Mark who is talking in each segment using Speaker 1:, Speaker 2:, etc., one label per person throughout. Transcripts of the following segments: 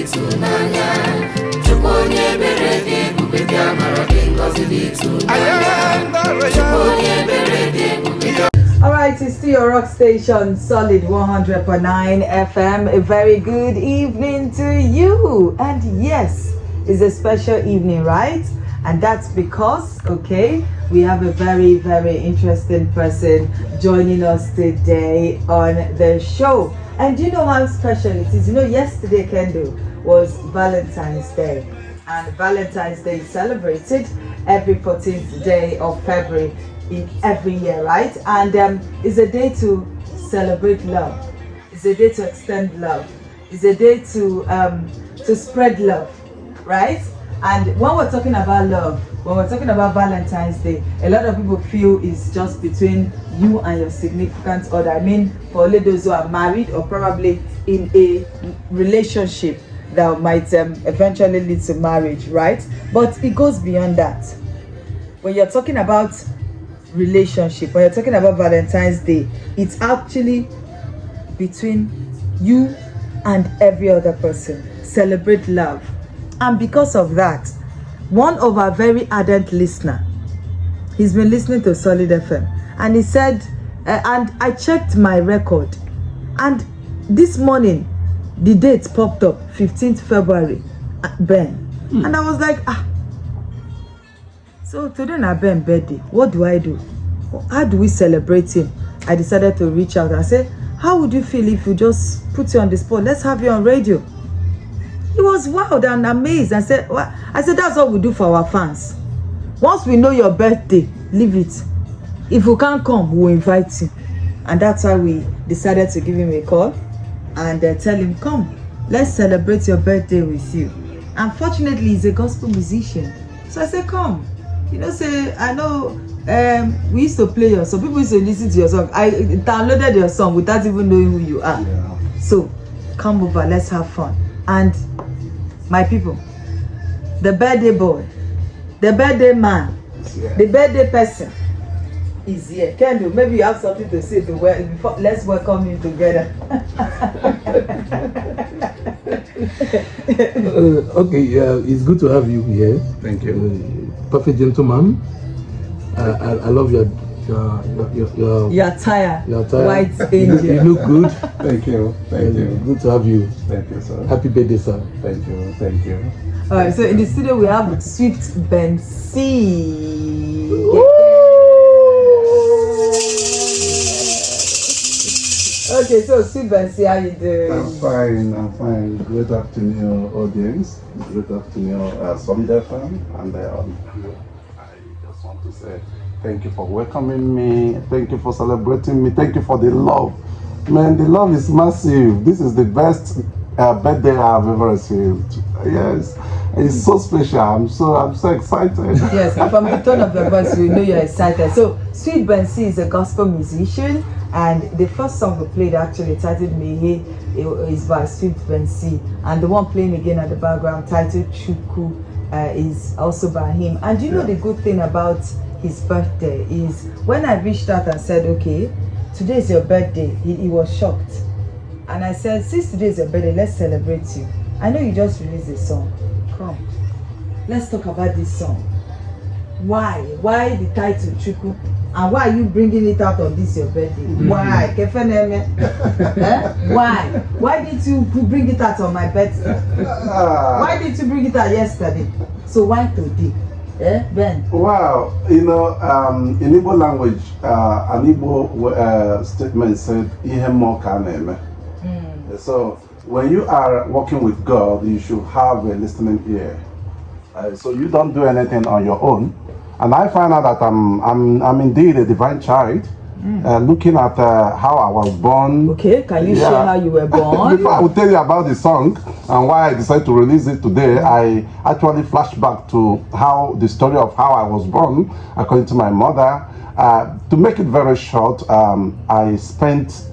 Speaker 1: Alright, it's still your rock station, Solid 100.9 FM. A very good evening to you. And yes, it's a special evening, right? And that's because, okay, we have a very, very interesting person joining us today on the show. And you know how special it is? You know, yesterday, Kendo, was Valentine's Day. And Valentine's Day is celebrated every 14th day of February in every year, right? And it's a day to celebrate love. It's a day to extend love. It's a day to spread love, right? And when we're talking about love, when we're talking about Valentine's Day, a lot of people feel it's just between you and your significant other. I mean, for only those who are married or probably in a relationship that might eventually lead to marriage, right? But it goes beyond that. When you're talking about relationship, when you're talking about Valentine's Day, it's actually between you and every other person. Celebrate love. And because of that, one of our very ardent listener, he's been listening to Solid FM, and he said, and I checked my record, and this morning the date popped up, 15th February, Ben. And I was like, so today na Ben birthday, what do I do? How do we celebrate him? I decided to reach out and say, how would you feel if you just put you on the spot? Let's have you on radio. He was wild and amazed and said, well, I said, that's what we do for our fans. Once we know your birthday, leave it. If you can't come, we'll invite you. And that's why we decided to give him a call and tell him, come, let's celebrate your birthday with you. Unfortunately, he's a gospel musician. So I said, come. You know, say, I know we used to play your song. People used to listen to your song. I downloaded your song without even knowing who you are. Yeah. So come over, let's have fun. And my people, the birthday boy, the birthday man, the birthday person is here. Kendo, maybe you have something to say before. Let's welcome him together.
Speaker 2: Okay, it's good to have you here.
Speaker 3: Thank you.
Speaker 2: Perfect gentleman. I love your
Speaker 1: attire.
Speaker 2: Your attire.
Speaker 1: White angel.
Speaker 2: You look good.
Speaker 3: Thank you. Thank you.
Speaker 2: Good to have you.
Speaker 3: Thank you, sir.
Speaker 2: Happy birthday, sir.
Speaker 3: Thank you. Thank you.
Speaker 1: All right. So in the studio we have Swift Ben C. Okay, so Sweet Ben C, how you doing?
Speaker 3: I'm fine. Good afternoon, audience. Good afternoon, Solid FM. And I just want to say thank you for welcoming me. Thank you for celebrating me. Thank you for the love. Man, the love is massive. This is the best birthday I've ever received. Yes. It's so special. I'm so excited.
Speaker 1: Yes, and from the tone of your voice, we know you're excited. So, Sweet Ben C is a gospel musician, and the first song we played actually titled Mehe is by Sweet Ben C, and the one playing again at the background titled Chuku is also by him. And you know the good thing about his birthday is when I reached out and said, okay, today is your birthday, he was shocked. And I said, since today is your birthday, let's celebrate you. I know you just released a song. Come, let's talk about this song. Why the title Chuku? And why are you bringing it out on this your birthday? Why? Why did you bring it out on my birthday? Why did you bring it out yesterday? So why today? Ben?
Speaker 3: Wow, you know, in Igbo language, an Igbo statement said, "Ihe mo ka na-eme." So when you are working with God, you should have a listening ear. So you don't do anything on your own. And I find out that I'm indeed a divine child. Looking at how I was born.
Speaker 1: Okay, can you share how you were born?
Speaker 3: Before I will tell you about the song and why I decided to release it today, I actually flash back to the story of how I was born, according to my mother. To make it very short, I spent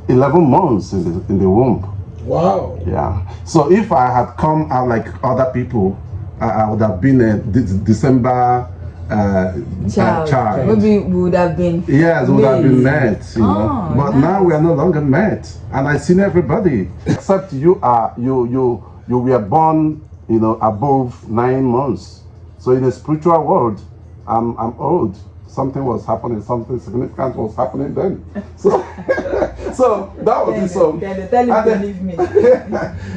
Speaker 3: 11 months in the womb.
Speaker 2: Wow.
Speaker 3: Yeah. So if I had come out like other people, I would have been a December child.
Speaker 1: Maybe we would have been.
Speaker 3: Yes, we would have been met, you know. But
Speaker 1: nice.
Speaker 3: Now we are no longer met, and I seen everybody except you you were born, above 9 months. So in the spiritual world, I'm old. Something was happening, something significant was happening then. So, so that was it. So,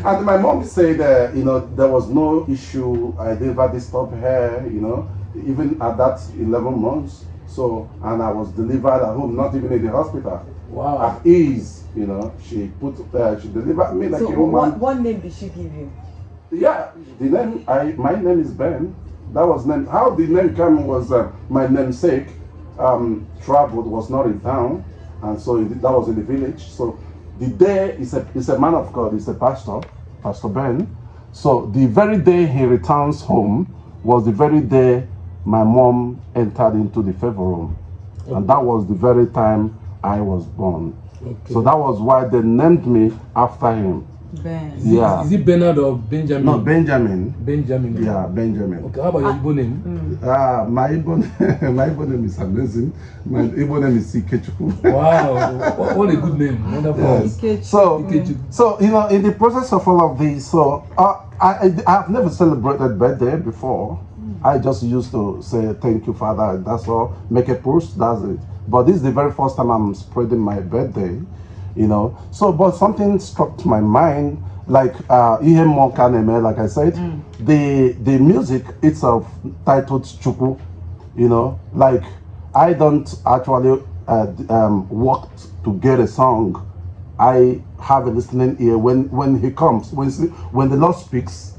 Speaker 3: and my mom said, there was no issue. I never disturbed her, even at that 11 months. So, and I was delivered at home, not even in the hospital.
Speaker 2: Wow.
Speaker 3: At ease, she delivered me like a woman.
Speaker 1: What name did she give you?
Speaker 3: Yeah, my name is Ben. That was name. How the name came was my namesake traveled, was not in town, and so that was in the village. So the day is a man of God, is a pastor, Pastor Ben. So the very day he returns home was the very day my mom entered into the favor room, and that was the very time I was born. Okay. So that was why they named me after him.
Speaker 1: Ben.
Speaker 3: Yeah.
Speaker 2: Is it Bernard or Benjamin?
Speaker 3: No, Benjamin.
Speaker 2: Benjamin.
Speaker 3: Yeah, Benjamin.
Speaker 2: Okay, how about your Igbo name?
Speaker 3: My Igbo name is amazing. My Igbo name is Ikechukwu.
Speaker 2: Wow, what a good name. Wonderful.
Speaker 3: Yes. So, in the process of all of this, so I've never celebrated birthday before. I just used to say thank you, Father. That's all. Make a post. That's it. But this is the very first time I'm spreading my birthday. So but something struck my mind, like ihe more kaneme, like I said, the music itself titled Chukwu, like I don't actually work to get a song. I have a listening ear when he comes, when the Lord speaks.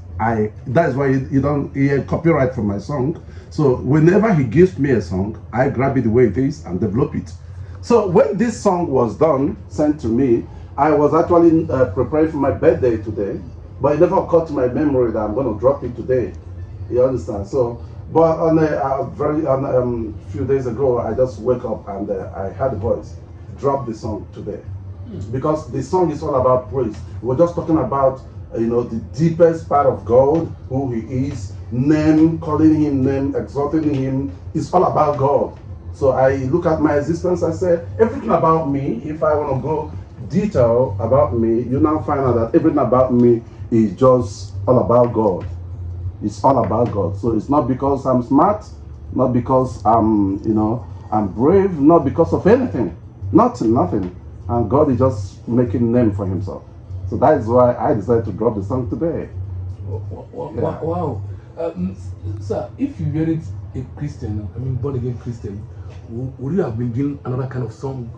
Speaker 3: That's why you don't hear copyright from my song. So whenever he gives me a song, I grab it the way it is and develop it. So when this song was done, sent to me, I was actually preparing for my birthday today, but it never occurred to my memory that I'm going to drop it today. You understand? So, but on a few days ago, I just woke up and I had a voice, drop the song today, because the song is all about praise. We're just talking about the deepest part of God, who He is, calling Him name, exalting Him. It's all about God. So I look at my existence, I say, everything about me, if I want to go detail about me, you now find out that everything about me is just all about God. It's all about God. So it's not because I'm smart, not because I'm brave, not because of anything. Nothing. And God is just making name for Himself. So that is why I decided to drop the song today.
Speaker 2: Wow. Sir, if you weren't a Christian, born again Christian, would you have been doing another kind of song?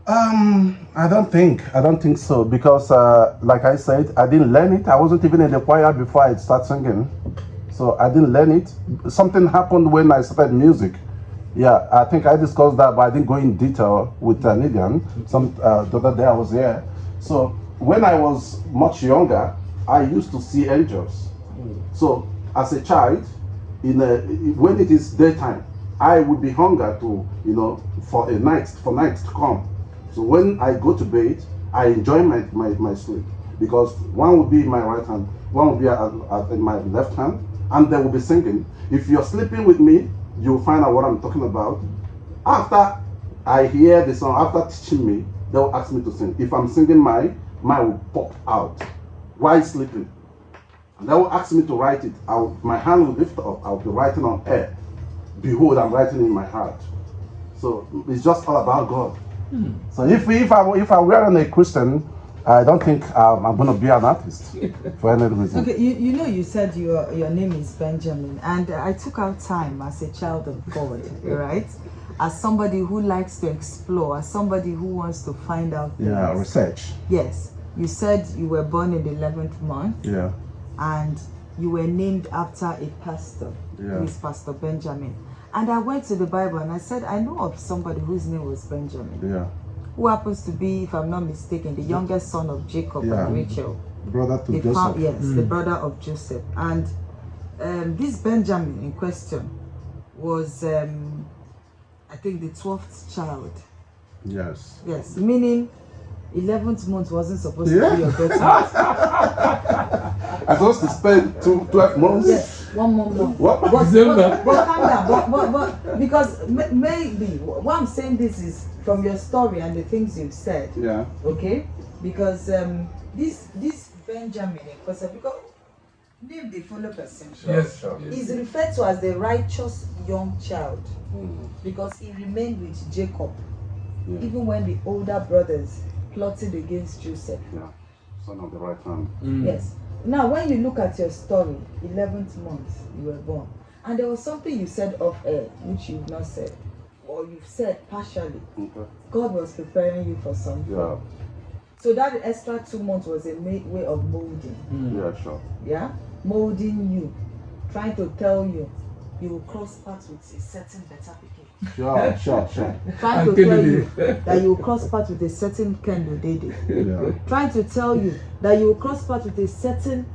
Speaker 3: I don't think so, because like I said, I didn't learn it. I wasn't even in the choir before I started singing, so I didn't learn it. Something happened when I started music. Yeah, I think I discussed that, but I didn't go in detail with Nidian. The other day I was here. So when I was much younger, I used to see angels. So as a child, when it is daytime, I would be hunger to, for night to come. So when I go to bed, I enjoy my sleep, because one will be in my right hand, one will be in my left hand, and they will be singing. If you're sleeping with me, you'll find out what I'm talking about. After I hear the song, after teaching me, they'll ask me to sing. If I'm singing, mine will pop out while sleeping. And they will ask me to write it. My hand will lift up, I'll be writing on air. Behold, I'm writing in my heart. So it's just all about God. So if I weren't a Christian, I don't think I'm going to be an artist for any reason.
Speaker 1: Okay, you said your name is Benjamin, and I took out time as a child of God, right? As somebody who likes to explore, as somebody who wants to find out things.
Speaker 3: Yeah, research.
Speaker 1: Yes, you said you were born in the 11th month.
Speaker 3: Yeah.
Speaker 1: And you were named after a pastor, who is Pastor Benjamin. And I went to the Bible and I said, I know of somebody whose name was Benjamin.
Speaker 3: Yeah.
Speaker 1: Who happens to be, if I'm not mistaken, the youngest son of Jacob and Rachel.
Speaker 3: Brother to Joseph.
Speaker 1: Yes, the brother of Joseph. And this Benjamin in question was, I think, the 12th child.
Speaker 3: Yes.
Speaker 1: Yes, meaning 11th month wasn't supposed to be your birth month.
Speaker 3: I'm supposed to spend 12 months?
Speaker 1: Yes, 1 more month.
Speaker 3: What?
Speaker 1: But calm down. But because maybe why I'm saying this is from your story and the things you've said.
Speaker 3: Yeah.
Speaker 1: Okay? Because this Benjamin, because name the follow person.
Speaker 2: Yes.
Speaker 1: He's referred to as the righteous young child because he remained with Jacob, even when the older brothers plotted against Joseph.
Speaker 3: Yeah, son of the right hand.
Speaker 1: Yes. Now, when you look at your story, 11th month you were born, and there was something you said off air which you've not said, or you've said partially.
Speaker 3: Okay.
Speaker 1: God was preparing you for something.
Speaker 3: Yeah.
Speaker 1: So that extra 2 months was a way of molding.
Speaker 3: Yeah, sure.
Speaker 1: Yeah, molding you, trying to tell you will cross paths with a certain better picking.
Speaker 3: Sure.
Speaker 1: Trying to tell you that you will cross paths with a certain Kendo Dede.
Speaker 3: Yeah.
Speaker 1: Trying to tell you that you will cross paths with a certain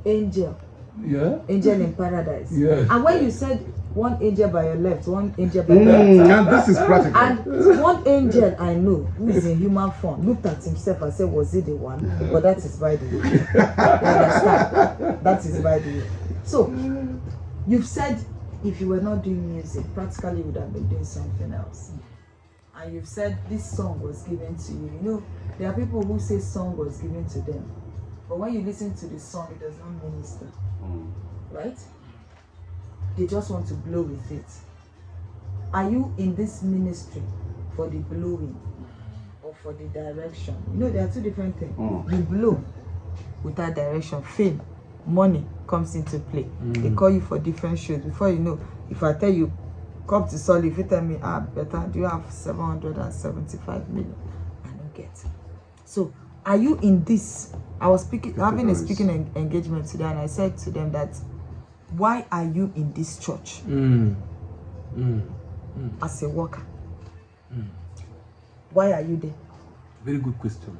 Speaker 1: angel.
Speaker 2: Yeah.
Speaker 1: Angel in paradise.
Speaker 2: Yeah.
Speaker 1: And when you said one angel by your left, one angel by your right,
Speaker 3: And this is practical.
Speaker 1: and one angel I know who is in human form looked at himself and said, was he the one? But that is by the way. You understand? That is by the way. So you've said if you were not doing music, practically you would have been doing something else. And you've said this song was given to you. You know, there are people who say song was given to them, but when you listen to the song, it does not minister. Right? They just want to blow with it. Are you in this ministry for the blowing or for the direction? You know, there are two different things. You blow without direction, fame, money comes into play. They call you for different shows. Before you know, if I tell you, come to Solid, if you tell me, better, do you have 775 million? I don't get it. So, are you in this? I was having a speaking engagement today, and I said to them that, why are you in this church as a worker? Why are you there?
Speaker 2: Very good question.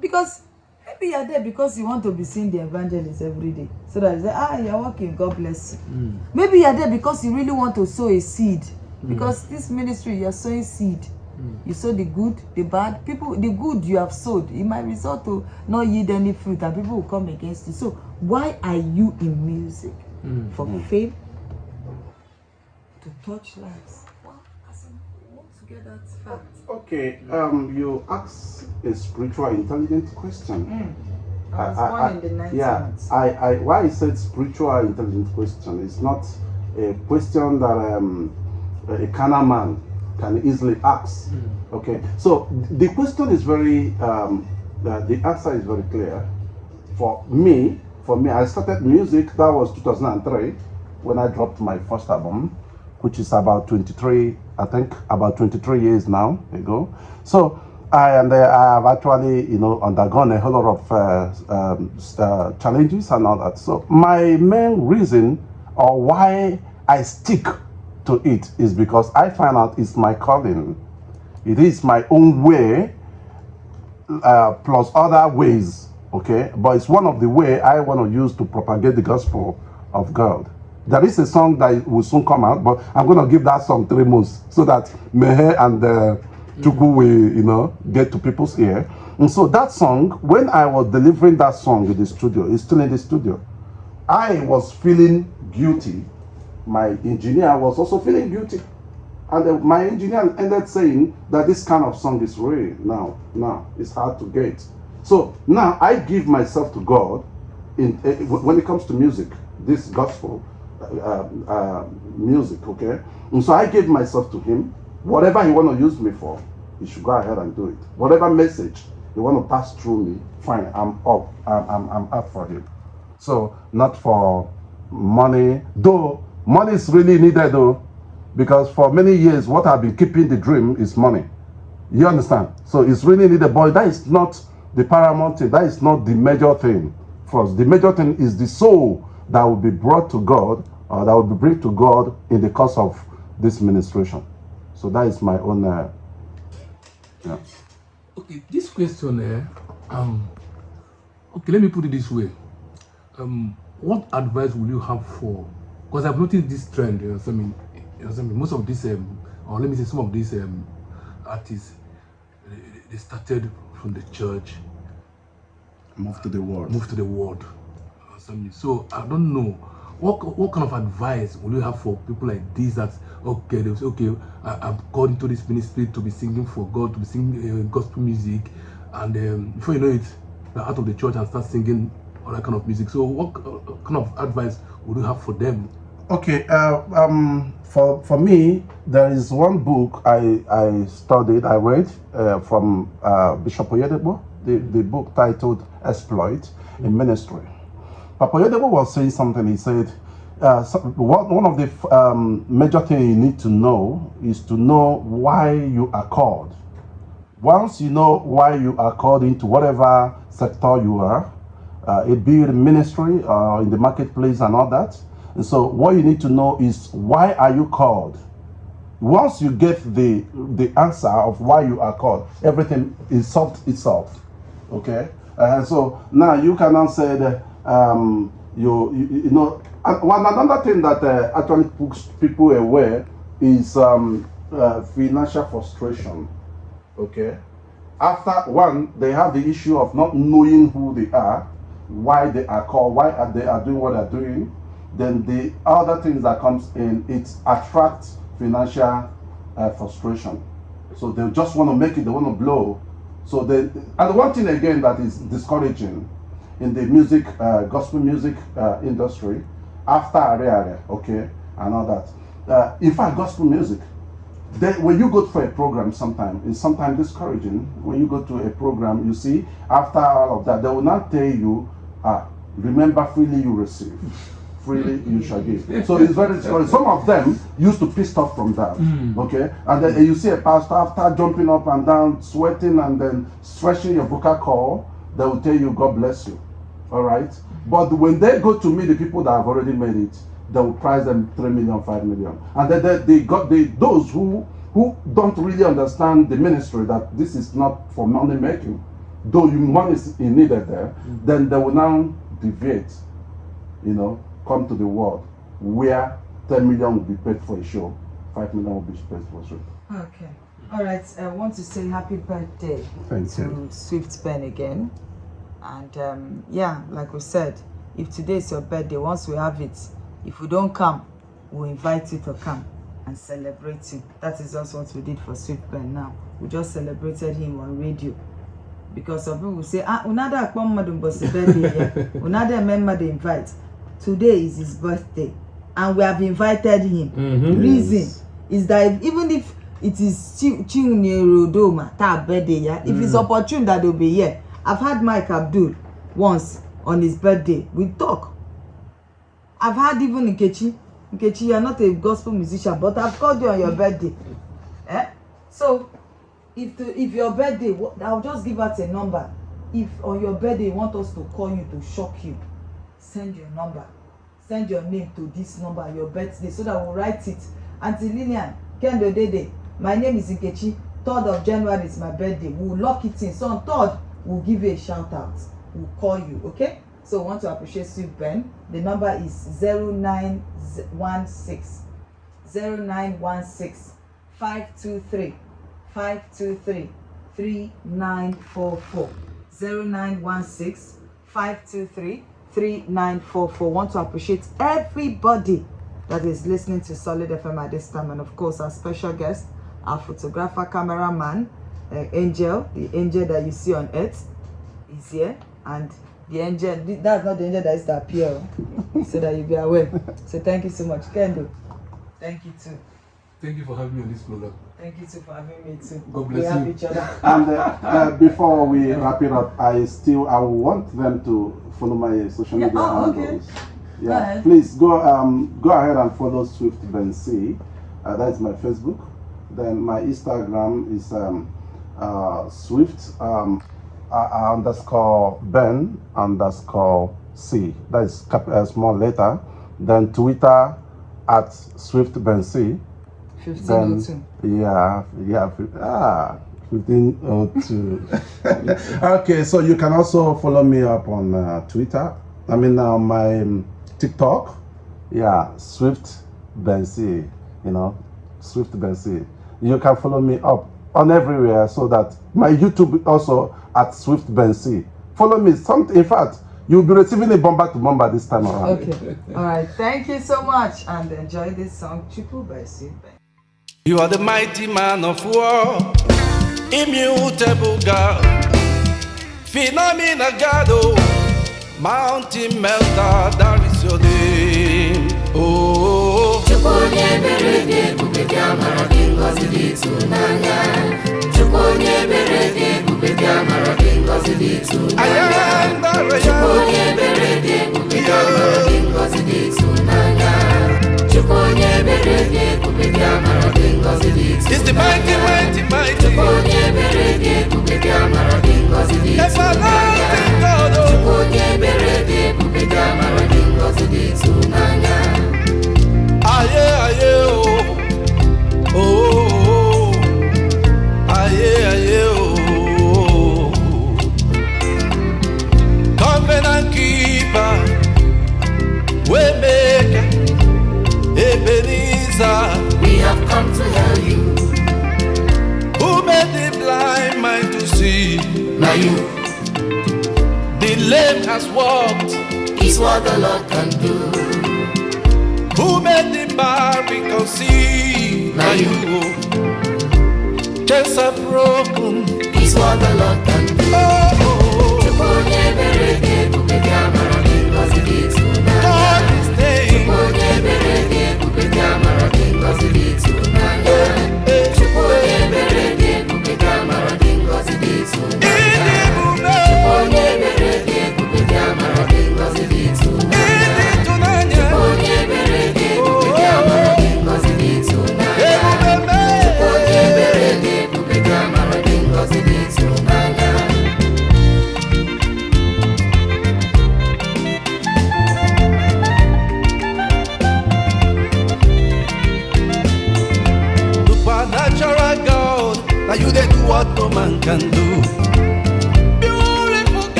Speaker 1: Because maybe you're there because you want to be seeing the evangelist every day, so that you say, you're working, God bless you. Maybe you're there because you really want to sow a seed, because this ministry, you're sowing seed. You sow the good, the bad. People, the good you have sowed, it might result to not yield any fruit, and people will come against you. So why are you in music? For fame, to touch lives. Well, as in, we want to get that fact.
Speaker 3: Okay, you asked a spiritual intelligent question.
Speaker 1: I was born in the 90s.
Speaker 3: Yeah, why I said spiritual intelligent question is not a question that a carnal man can easily ask. Okay, so the question is very, the answer is very clear. For me, I started music, that was 2003, when I dropped my first album, which is about 23 years now ago. So I have actually, undergone a whole lot of challenges and all that. So my main reason, or why I stick to it, is because I find out it's my calling. It is my own way, plus other ways. Okay, but it's one of the way I want to use to propagate the gospel of God. There is a song that will soon come out, but I'm going to give that song 3 months so that Mehe and Chukwu will, get to people's ear. And so that song, when I was delivering that song in the studio, it's still in the studio, I was feeling guilty. My engineer was also feeling guilty. And my engineer ended saying that this kind of song is rare now. It's hard to get. So now I give myself to God when it comes to music, this gospel music, okay? And so I gave myself to Him. Whatever He want to use me for, He should go ahead and do it. Whatever message He want to pass through me, fine, I'm up. I'm up for Him. So not for money, though money is really needed though, because for many years what I've been keeping the dream is money. You understand? So it's really needed, but that is not the paramount thing. That is not the major thing for us. The major thing is the soul that will be brought to God, or that will be brought to God in the course of this ministration. So that is my own. Yeah.
Speaker 2: Okay, this question, okay, let me put it this way. What advice will you have for? Because I've noticed this trend. Most of these, or let me say, some of these artists, they started from the church,
Speaker 3: Move to the world.
Speaker 2: So I don't know what kind of advice will you have for people like this, that okay, they say, okay, I'm called into this ministry to be singing for God, to be singing gospel music, and before you know it, out of the church and start singing all that kind of music. So what kind of advice would you have for them?
Speaker 3: Okay, for me, there is one book I read from Bishop Oyedepo, the book titled Exploit in Ministry. Papa Oyedepo was saying something. He said, one of the major things you need to know is to know why you are called. Once you know why you are called into whatever sector you are, it be in ministry or in the marketplace and all that. And so what you need to know is, why are you called? Once you get the answer of why you are called, everything is solved itself. Okay? So now you can now say that you know, another thing that actually puts people away is financial frustration. Okay? After one, they have the issue of not knowing who they are, why they are called, why they are doing what they're doing. Then the other things that comes in, it attracts financial frustration. So they just want to make it, they want to blow. So and one thing again that is discouraging in the music, gospel music industry, after Are, okay, and all that. In fact, gospel music, when you go for a program, it's sometimes discouraging. When you go to a program, you see, after all of that, they will not tell you, remember, freely you receive. Freely you shall give. So it's very discouraging. Some of them used to piss off from that. Okay? And then you see a pastor, after jumping up and down, sweating, and then stretching your vocal cord, they will tell you, God bless you. All right? But when they go to meet the people that have already made it, they will price them 3 million, 5 million. And then they got those who don't really understand the ministry, that this is not for money making, though money is needed there, then they will now deviate, you know, come to the world where 10 million will be paid for a show, 5 million will be paid for a show.
Speaker 1: Okay. All right. I want to say happy birthday to Swift Ben again. And yeah, like we said, if today is your birthday, once we have it, if we don't come, we'll invite you to come and celebrate you. That is just what we did for Swift Ben now. We just celebrated him on radio. Because some people will say, unada akpom madam boss birthday, unada member they invite. Today is his birthday, and we have invited him. Reason is that even if it is Chiunerodoma ta birthday, if it's opportune that they'll be here. I've had Mike Abdul once on his birthday. We talk. I've had even Nkechi. Nkechi, you are not a gospel musician, but I've called you on your birthday. So if your birthday, I'll just give out a number. If on your birthday you want us to call you to shock you, send your number, send your name to this number, your birthday, so that we'll write it. Auntie Lillian, Kendo Dede, my name is Nkechi, 3rd of January is my birthday. We'll lock it in. So on 3rd, we'll give you a shout out. We'll call you, okay? So we want to appreciate Sweet Ben. The number is 0916 523 3944. 0916 523 3944. Want to appreciate everybody that is listening to Solid FM at this time, and of course our special guest, our photographer, cameraman, Angel, the angel that you see on earth is here, and the angel, that's not the angel that is to appear, so that you be aware. So thank you so much, Kendo. Thank you too.
Speaker 2: Thank you for having me on this program.
Speaker 1: Thank you too for having me too.
Speaker 2: God bless you.
Speaker 1: We have each other.
Speaker 3: And before we wrap it up, I want them to follow my social media handles.
Speaker 1: Okay.
Speaker 3: Yeah, please go ahead and follow Swift Ben C. That's my Facebook. Then my Instagram is Swift _Ben_C. That is small letter. Then Twitter at Swift Ben C.
Speaker 1: 1502.
Speaker 3: Yeah. 1502. Okay, so you can also follow me up on Twitter. I mean, my TikTok. Yeah, Swift Ben C. Swift Ben C. You can follow me up on everywhere, so that my YouTube also at Swift Ben C. Follow me. In fact, you'll be receiving a bomber to bomber this time around.
Speaker 1: Okay. All right. Thank you so much, and enjoy this song, Triple by Sweet Ben.
Speaker 4: You are the mighty man of war, immutable God, Phenomena Gado, mountain melter, that is your name. Oh,
Speaker 5: Chukonye berede kupetia marakingo ziditu nanya. Chukonye berede kupetia marakingo ziditu nanya. Chukonye berede kupetia marakingo ziditu nanya. Chukonye berede kupetia marakingo ziditu nanya.
Speaker 4: it's the mighty, mighty, mighty.
Speaker 5: Chukonye berede kupetia marakingo ziditu nanya.
Speaker 4: Everlasting God, oh.
Speaker 5: Chukonye berede kupetia marakingo ziditu nanya.
Speaker 4: Aye, aye, oh, oh, oh, aye, aye, oh. Covenant keeper, waymaker, Ebenezer.
Speaker 5: We have come to tell you,
Speaker 4: Who made the blind mind to see?
Speaker 5: now you
Speaker 4: The lame has walked.
Speaker 5: is what the Lord can do.
Speaker 4: Who made the barren conceive?
Speaker 5: Now you
Speaker 4: Chains are broken.
Speaker 5: is what the Lord can do.